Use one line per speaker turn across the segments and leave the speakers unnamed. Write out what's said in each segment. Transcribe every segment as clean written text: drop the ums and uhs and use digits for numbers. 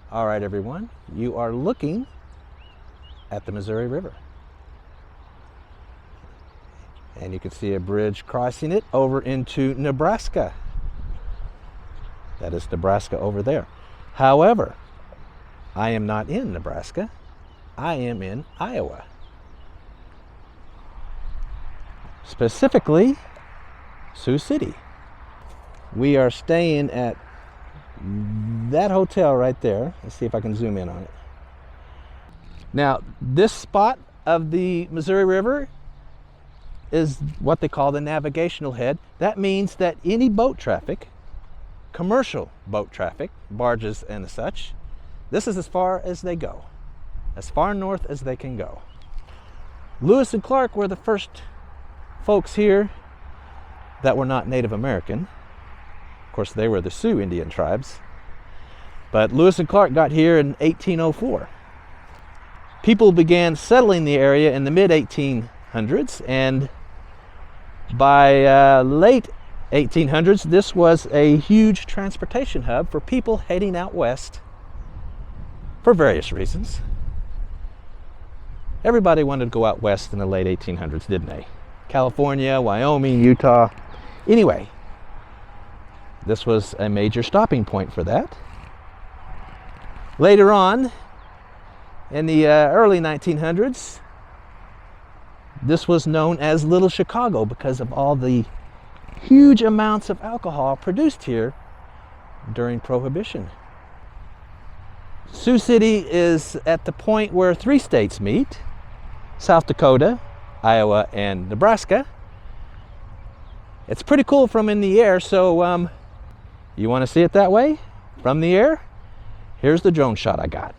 All right, everyone, you are looking at the Missouri River. And you can see a bridge crossing it over into Nebraska. That is Nebraska over there. However, I am not in Nebraska. I am in Iowa. Specifically, Sioux City. We are staying at that hotel right there. Let's see if I can zoom in on it. Now, this spot of the Missouri River is what they call the navigational head. That means that any boat traffic, commercial boat traffic, barges and such, this is as far as they go, as far north as they can go. Lewis and Clark were the first folks here that were not Native American. Of course, they were the Sioux Indian tribes. But Lewis and Clark got here in 1804. People began settling the area in the mid-1800s, and by late 1800s, this was a huge transportation hub for people heading out west for various reasons. Everybody wanted to go out west in the late 1800s, didn't they? California, Wyoming, Utah. Anyway, this was a major stopping point for that. Later on, in the early 1900s, this was known as Little Chicago because of all the huge amounts of alcohol produced here during Prohibition. Sioux City is at the point where three states meet: South Dakota, Iowa, and Nebraska. It's pretty cool from in the air, so you want to see it that way, from the air? Here's the drone shot I got.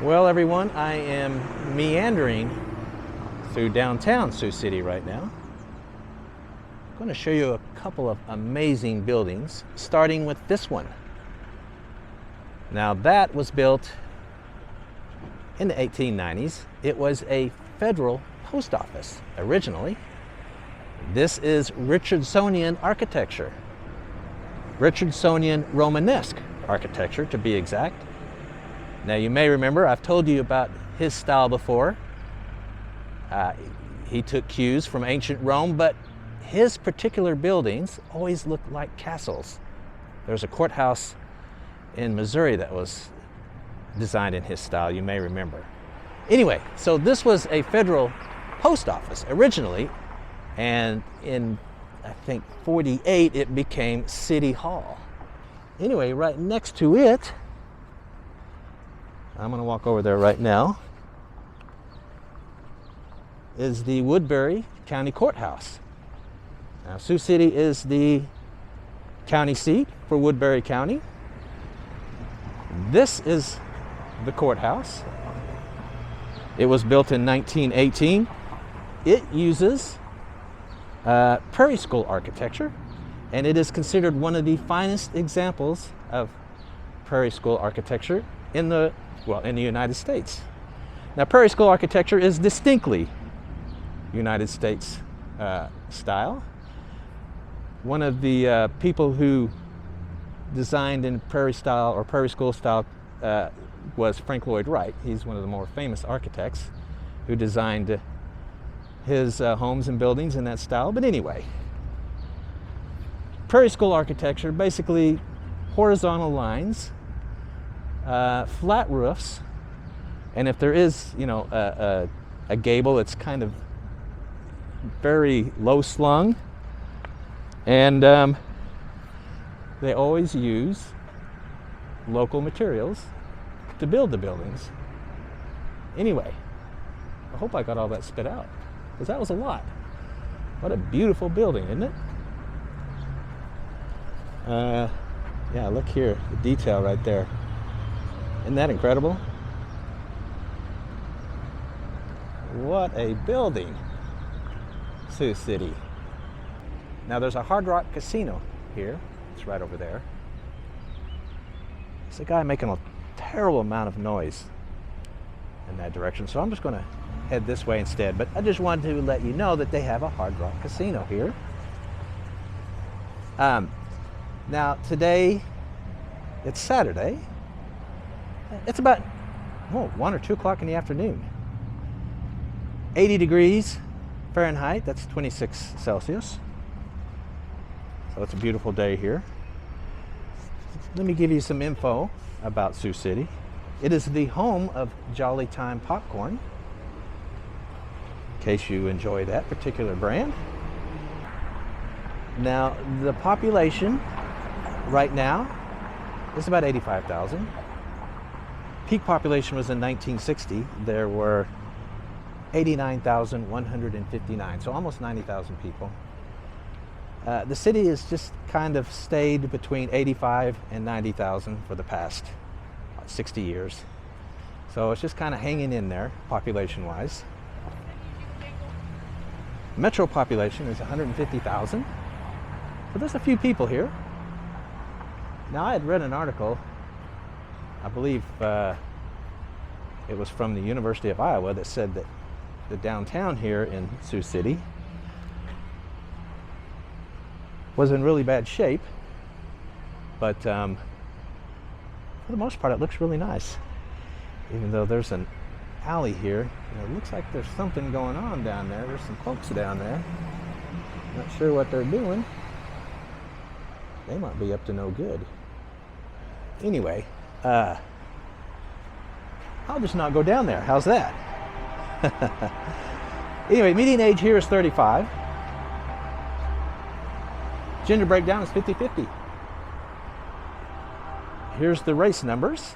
Well, everyone, I am meandering through downtown Sioux City right now. I'm going to show you a couple of amazing buildings, starting with this one. Now, that was built in the 1890s. It was a federal post office originally. This is Richardsonian architecture, Richardsonian Romanesque architecture to be exact. Now, you may remember I've told you about his style before. He took cues from ancient Rome, but his particular buildings always looked like castles. There's a courthouse in Missouri that was designed in his style, you may remember. Anyway, so this was a federal post office originally, and in, I think, 48, it became City Hall. Anyway, right next to it, I'm going to walk over there right now. is the Woodbury County Courthouse. Now, Sioux City is the county seat for Woodbury County. This is the courthouse. It was built in 1918. It uses Prairie School architecture, and it is considered one of the finest examples of Prairie School architecture in the United States. Now, Prairie School architecture is distinctly United States style. One of the people who designed in Prairie style or Prairie School style was Frank Lloyd Wright. He's one of the more famous architects who designed his homes and buildings in that style. But anyway, Prairie School architecture, basically horizontal lines, flat roofs, and if there is, a gable, it's kind of very low slung, and they always use local materials to build the buildings. Anyway, I hope I got all that spit out, because that was a lot. What a beautiful building, isn't it? Yeah, look here, the detail right there. Isn't that incredible? What a building, Sioux City. Now there's a Hard Rock Casino here. It's right over there. There's a guy making a terrible amount of noise in that direction, so I'm just going to head this way instead. But I just wanted to let you know that they have a Hard Rock Casino here. Now today, it's Saturday. It's about 1 or 2 o'clock in the afternoon. 80 degrees Fahrenheit, that's 26 Celsius. So it's a beautiful day here. Let me give you some info about Sioux City. It is the home of Jolly Time popcorn, in case you enjoy that particular brand. Now, the population right now is about 85,000. Peak population was in 1960. There were 89,159, so almost 90,000 people. The city has just kind of stayed between 85 and 90,000 for the past 60 years. So it's just kind of hanging in there, population-wise. Metro population is 150,000. But there's a few people here. Now, I had read an article, I believe it was from the University of Iowa, that said that the downtown here in Sioux City was in really bad shape, but for the most part it looks really nice. Even though there's an alley here, it looks like there's something going on down there. There's some folks down there. Not sure what they're doing. They might be up to no good. Anyway, I'll just not go down there. How's that? Anyway, median age here is 35. Gender breakdown is 50-50. Here's the race numbers.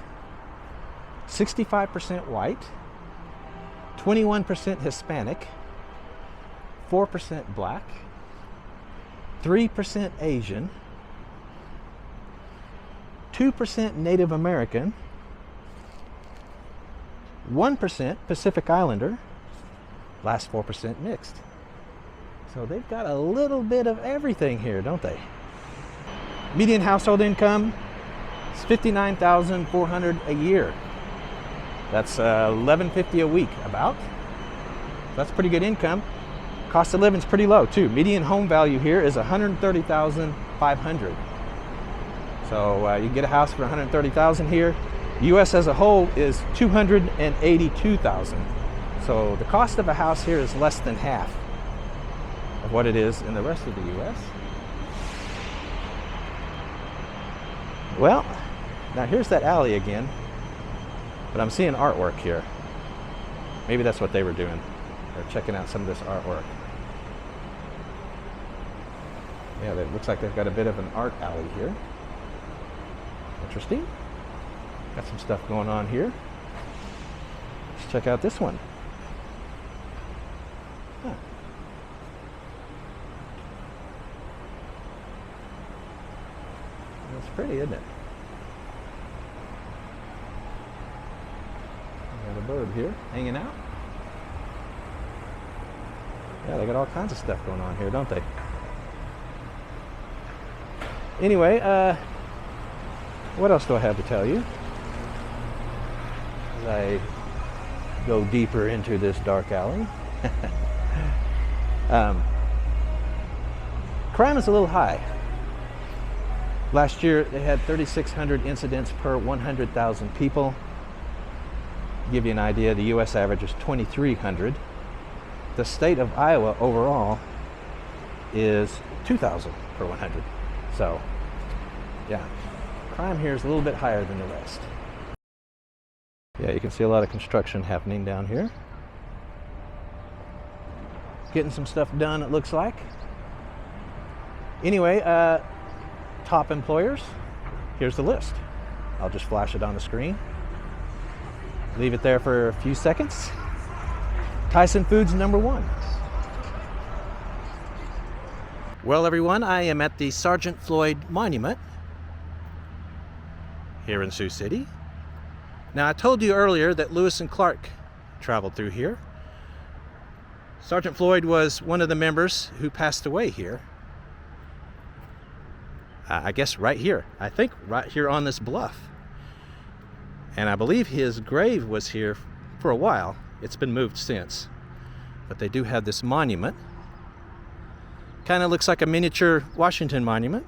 65% white, 21% Hispanic, 4% black, 3% Asian, 2% Native American, 1% Pacific Islander, last 4% mixed. So they've got a little bit of everything here, don't they? Median household income is $59,400 a year. That's $11.50 a week, about. That's pretty good income. Cost of living is pretty low too. Median home value here is $130,500. So you can get a house for $130,000 here. U.S. as a whole is $282,000. So the cost of a house here is less than half of what it is in the rest of the U.S. Well, now here's that alley again, but I'm seeing artwork here. Maybe that's what they were doing. They're checking out some of this artwork. Yeah, it looks like they've got a bit of an art alley here. Interesting. Got some stuff going on here. Let's check out this one. pretty, isn't it? Got a bird here hanging out. Yeah, they got all kinds of stuff going on here, don't they? Anyway, what else do I have to tell you as I go deeper into this dark alley? Crime is a little high. Last year they had 3,600 incidents per 100,000 people. To give you an idea, the US average is 2,300. The state of Iowa overall is 2,000 per 100. So, yeah, crime here is a little bit higher than the rest. Yeah, you can see a lot of construction happening down here. Getting some stuff done, it looks like. Anyway, top employers, here's the list. I'll just flash it on the screen. Leave it there for a few seconds. Tyson Foods, number 1. Well, everyone, I am at the Sergeant Floyd Monument here in Sioux City. Now, I told you earlier that Lewis and Clark traveled through here. Sergeant Floyd was one of the members who passed away here. I guess right here. I think right here on this bluff. And I believe his grave was here for a while. It's been moved since. But they do have this monument. Kind of looks like a miniature Washington monument.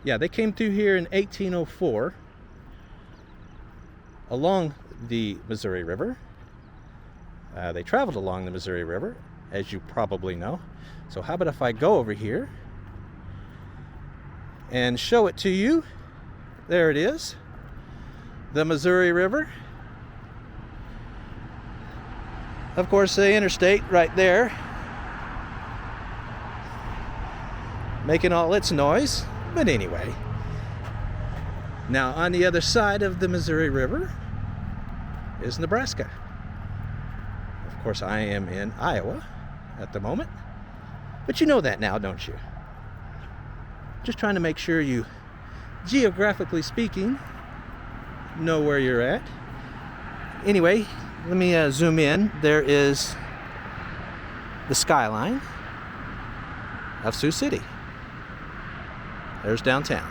Yeah, they came through here in 1804 along the Missouri River. They traveled along the Missouri River, as you probably know. So how about if I go over here and show it to you? There it is, the Missouri River. Of course, the interstate right there, making all its noise. But anyway, now on the other side of the Missouri River is Nebraska. Of course, I am in Iowa at the moment, but you know that now, don't you? Just trying to make sure you, geographically speaking, know where you're at. Anyway, let me zoom in. There is the skyline of Sioux City. There's downtown.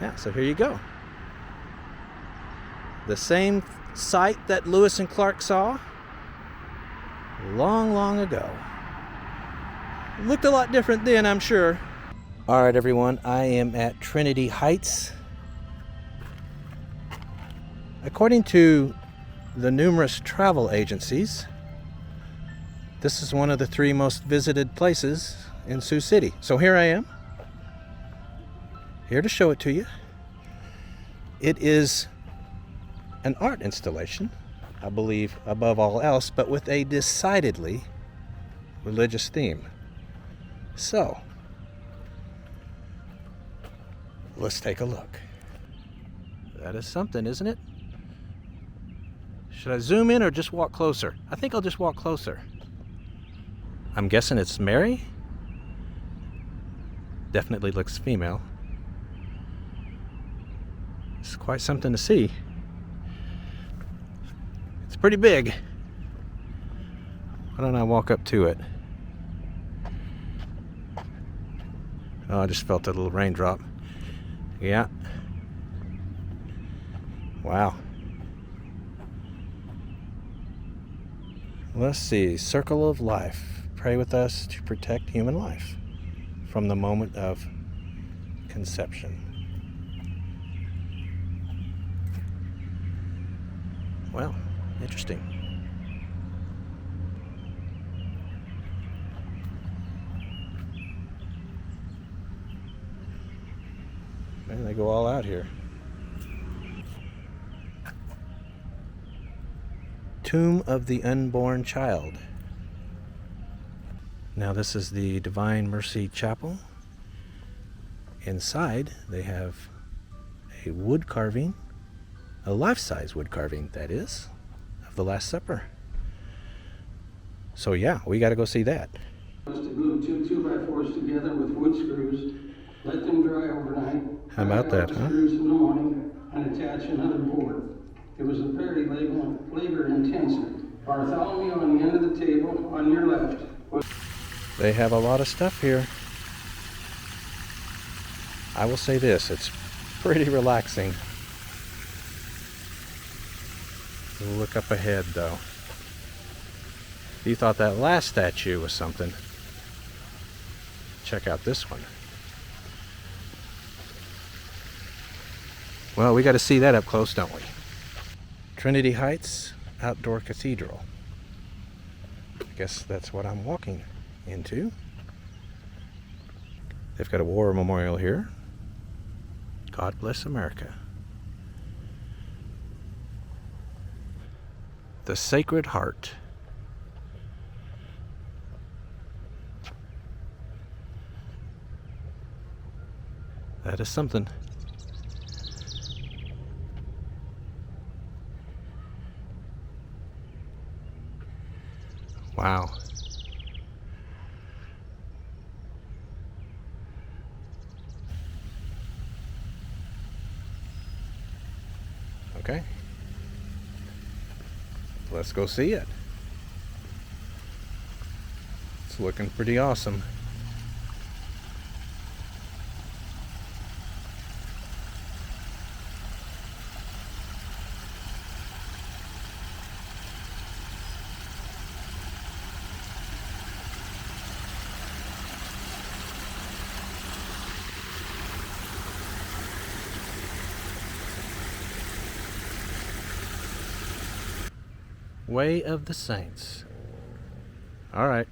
Yeah, so here you go. The same site that Lewis and Clark saw long, long ago. It looked a lot different then, I'm sure. All right, everyone, I am at Trinity Heights. According to the numerous travel agencies, this is one of the 3 most visited places in Sioux City. So here I am, here to show it to you. It is an art installation, I believe, above all else, but with a decidedly religious theme. So, let's take a look. That is something, isn't it? Should I zoom in or just walk closer? I think I'll just walk closer. I'm guessing it's Mary. Definitely looks female. It's quite something to see. It's pretty big. Why don't I walk up to it? Oh, I just felt a little raindrop. Yeah. Wow. Let's see. Circle of life. Pray with us to protect human life from the moment of conception. Well, interesting. Man, they go all out here. Tomb of the Unborn Child. Now this is the Divine Mercy Chapel. Inside they have a wood carving, a life-size wood carving, that is, of the Last Supper. So yeah, we got to go see that.
Was to glue two 2x4s together with wood screws Let them dry overnight.
How about that, huh?
Screws in the morning and attach another board. It was a very labor intensive. Bartholomew on the end of the table on your left.
They have a lot of stuff here. I will say this, it's pretty relaxing. Look up ahead though. You thought that last statue was something. Check out this one. Well, we got to see that up close, don't we? Trinity Heights Outdoor Cathedral. I guess that's what I'm walking into. They've got a war memorial here. God bless America. The Sacred Heart. That is something. Wow. Okay. Let's go see it. It's looking pretty awesome. Way of the Saints. All right,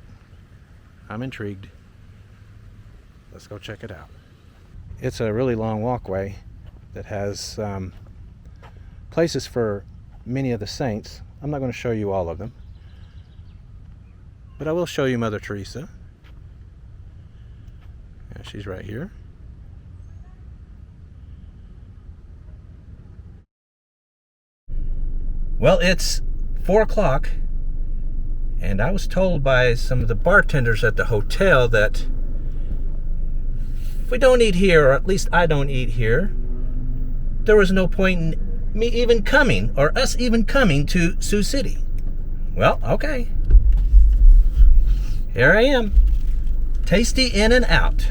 I'm intrigued. Let's go check it out. It's a really long walkway that has places for many of the saints. I'm not going to show you all of them, but I will show you Mother Teresa. Yeah, she's right here. Well, it's 4 o'clock, and I was told by some of the bartenders at the hotel that if we don't eat here, or at least I don't eat here, there was no point in me even coming, or us even coming to Sioux City. Well, okay. Here I am. Tasty in and out.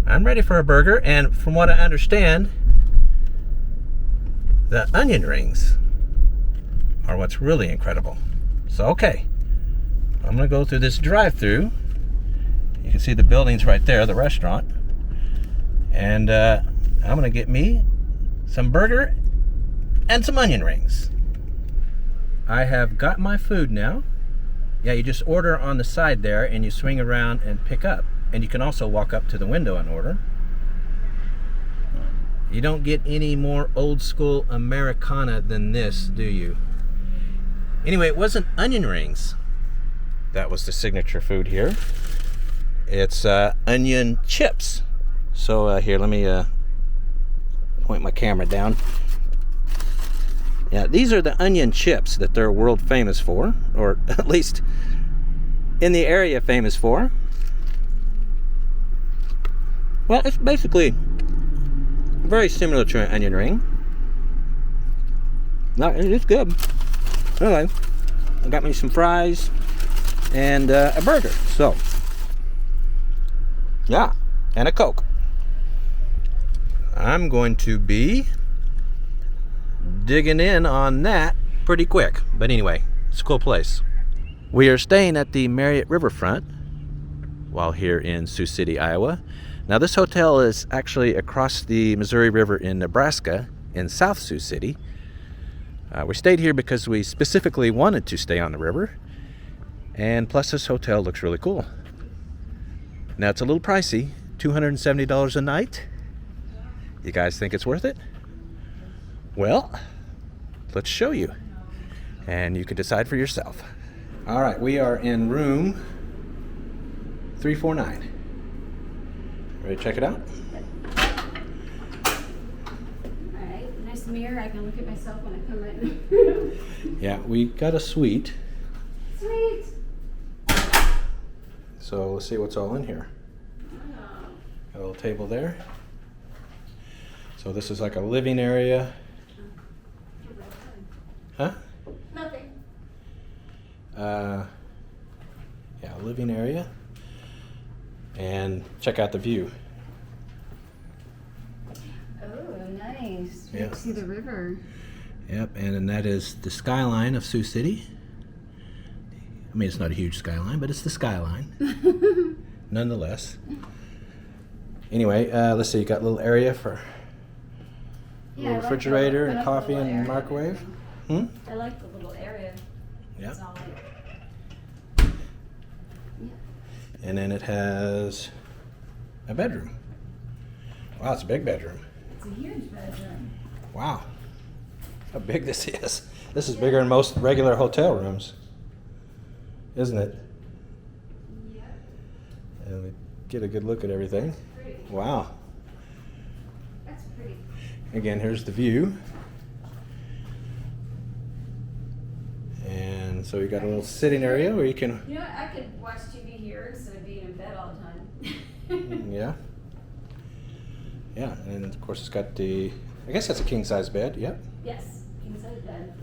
I'm ready for a burger, and from what I understand, the onion rings are what's really incredible. So, okay, I'm gonna go through this drive-through. You can see the buildings right there, the restaurant. And I'm gonna get me some burger and some onion rings. I have got my food now. Yeah, you just order on the side there and you swing around and pick up. And you can also walk up to the window and order. You don't get any more old school Americana than this, do you? Anyway, it wasn't onion rings that was the signature food here. It's onion chips. So here, let me point my camera down. Yeah, these are the onion chips that they're world famous for, or at least in the area famous for. Well, it's basically very similar to an onion ring. No, it's good. Anyway, I got me some fries and a burger. So, yeah, and a Coke. I'm going to be digging in on that pretty quick. But anyway, it's a cool place. We are staying at the Marriott Riverfront while here in Sioux City, Iowa. Now, this hotel is actually across the Missouri River in Nebraska in South Sioux City. We stayed here because we specifically wanted to stay on the river, and plus this hotel looks really cool. Now, it's a little pricey, $270 a night. You guys think it's worth it? Well, let's show you, and you can decide for yourself. All right, we are in room 349. Ready to check it out?
Alright, nice mirror. I can look at myself when I come right in.
Yeah, we got a suite.
Sweet!
So let's see what's all in here. A little table there. So this is like a living area. Huh?
Nothing.
Yeah, living area. And check out the view.
Oh, nice. You
Yeah.
can see the river.
Yep, and then that is the skyline of Sioux City. I mean, it's not a huge skyline, but it's the skyline, nonetheless. Anyway, let's see, you got a little area for a little refrigerator and coffee and microwave. Hmm?
I like the little area.
Yeah.
It's all like,
And then it has a bedroom. Wow, it's a big bedroom.
it's a huge bedroom.
Wow, how big this is. This is bigger than most regular hotel rooms, isn't it?
Yeah.
And we get a good look at everything.
Pretty.
Wow.
That's pretty.
Again, here's the view. And so you got a little sitting area where you can,
You know what? I could watch TV here instead of being in bed all the time.
yeah. Yeah, and of course it's got the, I guess that's a king size bed, yep.
Yes, king size bed.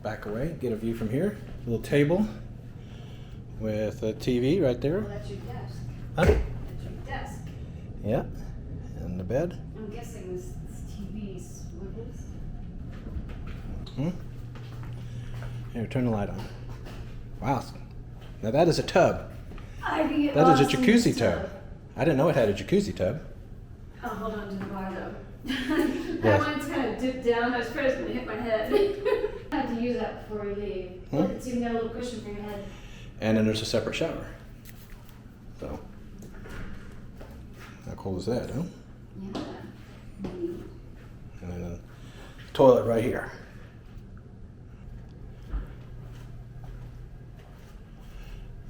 Back away, get a view from here. A little table with a TV right
Well,
there.
that's your desk.
Huh?
That's your desk.
Yeah, and the bed.
I'm guessing this TV swivels.
Hmm? Here, turn the light on. Wow, now that is a tub. That is a jacuzzi tub. I didn't know it had a jacuzzi tub.
I'll hold on to the bar though.
Yes.
That one's kind of dipped down. I was afraid it was going to hit my head. I had to use that before we leave.
Hmm?
Look, it's even got a little cushion for your head.
And then there's a separate shower. So, how cool is that, huh?
Yeah.
And then a toilet right here.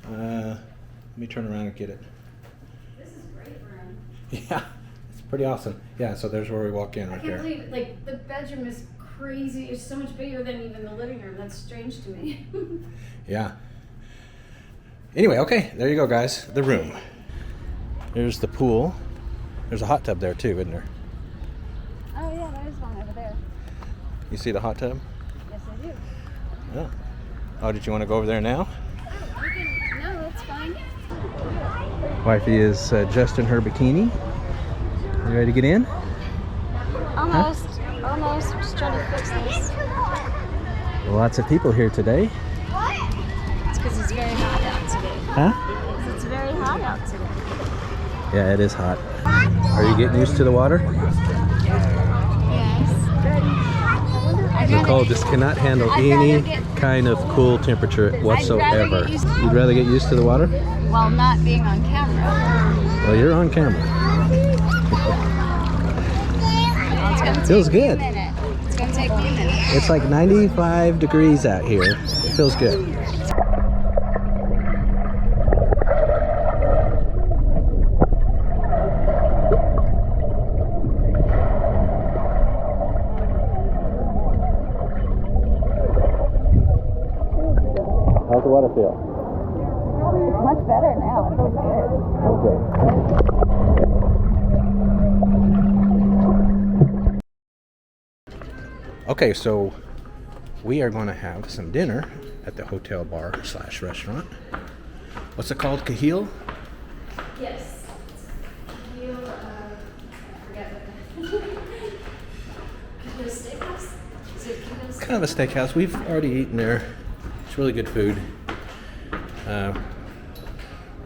Let me turn around and get it.
This is great room.
Yeah, it's pretty awesome. Yeah, so there's where we walk in
I
right
can't
there.
believe it. Like, the bedroom is crazy. It's so much bigger than even the living room. That's strange to me.
Yeah. Anyway, okay, there you go, guys. The room. There's the pool. There's a hot tub there too, isn't there?
Oh, yeah, there is one over there.
You see the hot tub?
Yes, I do.
Yeah. Oh, did you want to go over there now?
No, it's fine.
Wifey is adjusting her bikini. You ready to get in?
Almost. Almost. Just trying to fix this.
Lots of people here today.
It's because it's very hot out today.
Huh?
It's very hot out today.
Yeah, it is hot. Are you getting used to the water?
Yes.
Nicole just cannot handle any kind of cool temperature whatsoever. You'd rather get used to the water?
While not being on camera.
Well, you're on camera. Feels good.
It's going to take me a minute.
It's like 95 degrees out here. It feels good. How's the water feel?
It's much better now. It feels good.
Okay. Okay, so we are going to have some dinner at the hotel bar / restaurant. What's it called? Cahill?
Yes. You, I forget what the steakhouse? Is it Kino's?
Kind of a steakhouse. We've already eaten there. It's really good food.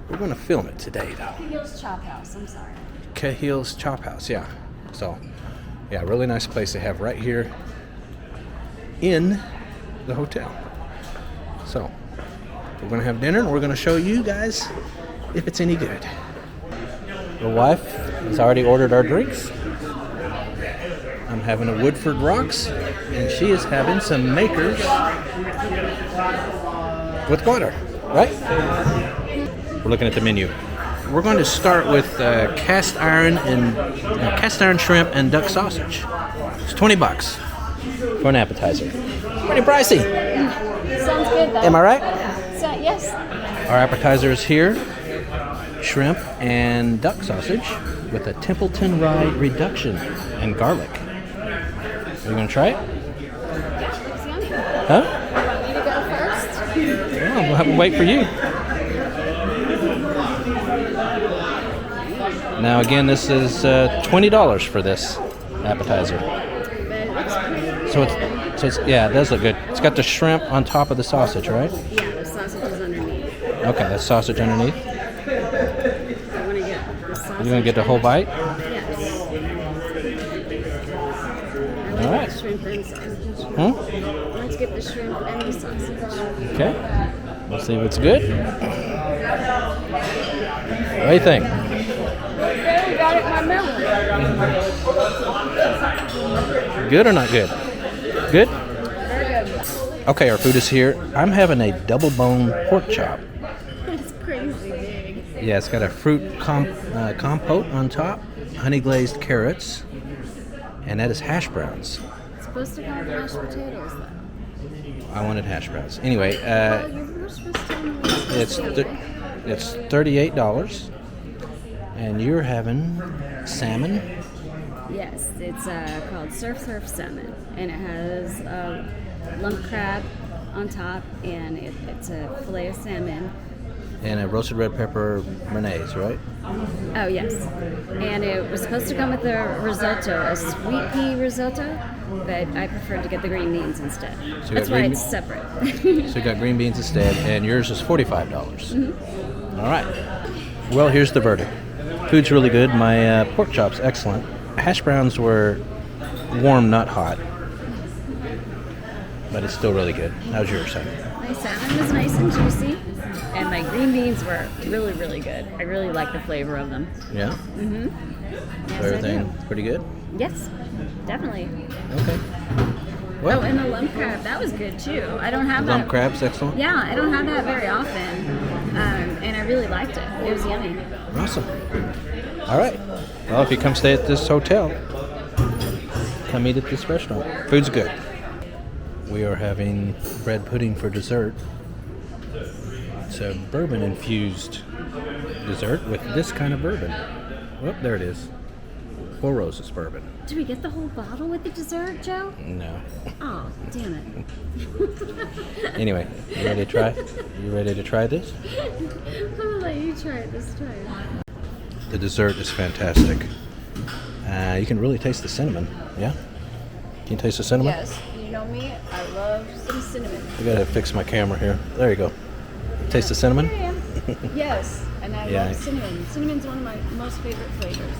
We're going to film it today, though.
Kino's Chop House. I'm sorry.
Cahill's Chop House, yeah. So, yeah, really nice place to have right here in the hotel. So, we're going to have dinner and we're going to show you guys if it's any good. The wife has already ordered our drinks. I'm having a Woodford Rocks and she is having some Makers with water, right? We're looking at the menu. We're going to start with cast iron shrimp and duck sausage. It's $20 for an appetizer. Pretty pricey.
Sounds good, though.
Am I right?
So, yes.
Our appetizer is here. shrimp and duck sausage with a Templeton rye reduction and garlic. Are you gonna try it? Huh?
Want me to go first?
Well, we'll have to wait for you. Now again, this is $20 for this appetizer. So it's yeah, it does look good. It's got the shrimp on top of the sausage, right?
Yeah, the sausage is underneath.
Okay, that's sausage underneath.
I want to get the sausage.
You're gonna get the whole bite?
Yes.
All right.
Shrimp and sausage.
Hmm?
Let's get the shrimp and the sausage.
Okay. We'll see if it's good. What do you think?
Okay, we got it in my memory.
Good or not good? Good?
Very good.
Okay, our food is here. I'm having a double bone pork chop.
It's crazy big.
Yeah, it's got a fruit compote on top, honey glazed carrots, and that is hash browns.
It's supposed to have mashed potatoes, though.
I wanted hash browns. Anyway,
Well, you were supposed to tell me what
it's
supposed to be.
it's $38, and you're having salmon.
Yes, it's called Surf Salmon, and it has lump crab on top, and it's a fillet of salmon.
And a roasted red pepper mayonnaise, right?
Oh, yes. And it was supposed to come with a risotto, a sweet pea risotto, but I preferred to get the green beans instead.
So you
That's
got
why
green
it's separate.
So you got green beans instead, and yours is $45.
Mm-hmm.
All right. Well, here's the verdict. Food's really good. My pork chop's excellent. Hash browns were warm, not hot, but it's still really good. How's yours, son?
My salmon was nice and juicy, and my green beans were really, really good. I really like the flavor of them.
Yeah?
Mm-hmm. Yes,
Everything pretty good?
Yes, definitely.
Okay. Well,
Oh, and the lump crab, that was good too. I don't have
lump
that.
crab's excellent?
Yeah, I don't have that very often, and I really liked it. It was yummy.
Awesome. All right. Well, if you come stay at this hotel, come eat at this restaurant. Food's good. We are having bread pudding for dessert. It's a bourbon-infused dessert with this kind of bourbon. Oh, there it is. Four Roses bourbon.
Did we get the whole bottle with the dessert, Joe?
No.
Oh, damn it.
Anyway, you ready to try? You ready to try this?
I'm gonna let you try it this time.
The dessert is fantastic. You can really taste the cinnamon. Yeah? Can you taste the cinnamon?
Yes, you know me, I love some cinnamon.
I gotta fix my camera here. There you go. Taste the cinnamon?
Here I am. Yes, and I
Yeah.
love cinnamon. Cinnamon's one of my most favorite flavors.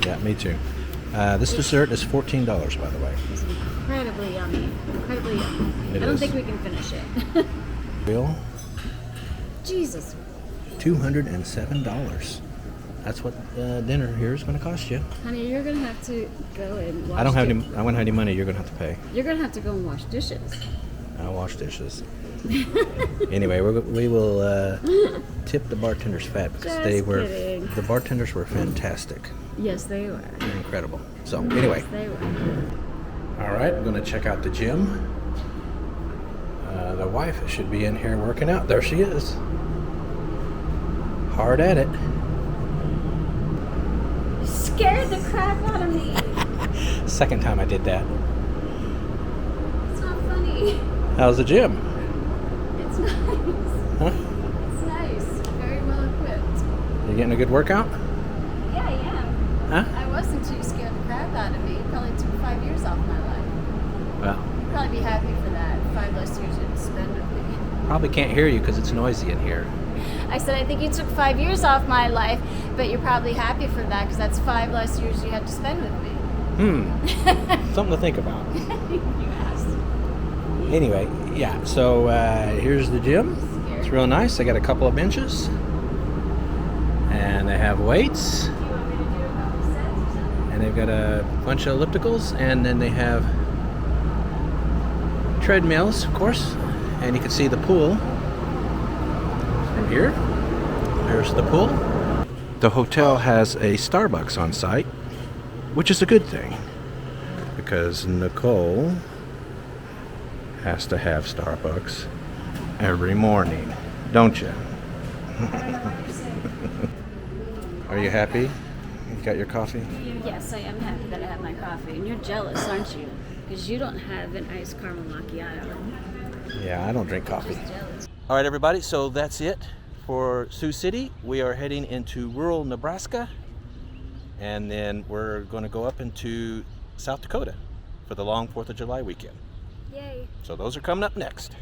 Yeah, me too. This dessert is $14, by the way.
It's incredibly yummy. Incredibly yummy.
It
I don't
is.
think we can finish it.
Bill,
Jesus.
$207. That's what dinner here is going to cost you.
Honey, you're gonna have to go and wash
I don't have
di-
any. I won't have any money. You're going to have to pay.
You're gonna have to go and wash dishes.
I'll wash dishes. Anyway, we will tip the bartenders fat because
Just
they were.
kidding.
The bartenders were fantastic.
Yes, they were.
They're incredible. So anyway,
Yes, they were.
all right, I'm going to check out the gym. The wife should be in here working out. There she is. Hard at it.
You scared the crap out of me.
Second time I did that.
It's not funny.
How's the gym?
It's nice.
Huh?
It's nice. Very well equipped.
You getting a good workout?
Yeah, I am.
Huh?
I wasn't too scared the crap out of me. It probably took 5 years off my life.
Well,
You'd probably be happy for that. 5 less years you had to spend with me.
probably can't hear you because it's noisy in here.
I said, I think you took 5 years off my life, but you're probably happy for that because that's 5 less years you had to spend with me.
Something to think about.
You asked.
Anyway, yeah, so here's the gym. It's real nice. They got a couple of benches. And they have weights. And they've got a bunch of ellipticals. And then they have treadmills, of course. And you can see the pool from here. There's the pool. The hotel has a Starbucks on site, which is a good thing. Because Nicole has to have Starbucks every morning, don't you? Are you happy? You got your coffee?
Yes, I am happy that I have my coffee. And you're jealous, aren't you? Because you don't have an iced caramel macchiato.
Yeah, I don't drink coffee.
Just jealous.
All right, everybody, so that's it for Sioux City. We are heading into rural Nebraska, and then we're going to go up into South Dakota for the long 4th of July weekend.
Yay.
So those are coming up next.